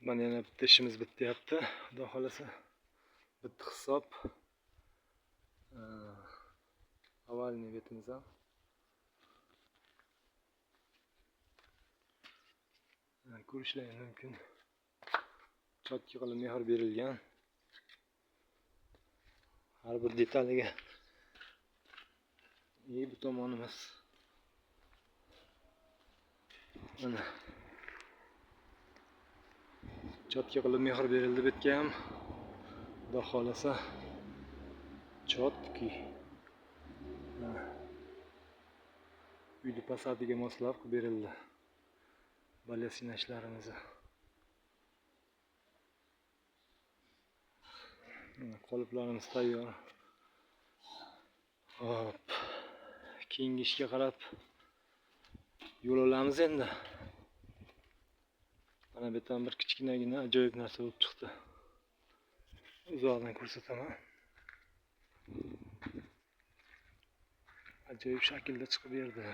Mana yana bitta ishimiz bityapti. Xudo xolasa bitta hisob. Avalniy betimiz ham. Ko'rishlaringiz mumkin. Chotka qilib mehr berilgan. Har bir detaliga bu tomonimiz. Mana chotka qilib mehr berildi betga ham. Xudo xolasa chotki. Uyni fasadiga moslab qilib berildi. Balyasina ishlarimizni. Qoliplarimiz tayyor. Hop. Keyingi ishga qarab yo'l olamiz endi. Mana bu yerdan bir kichkinagina ajoyib narsa bo'lib chiqdi. Uzoqdan ko'rsataman. Ajoyib shaklda chiqib berdi.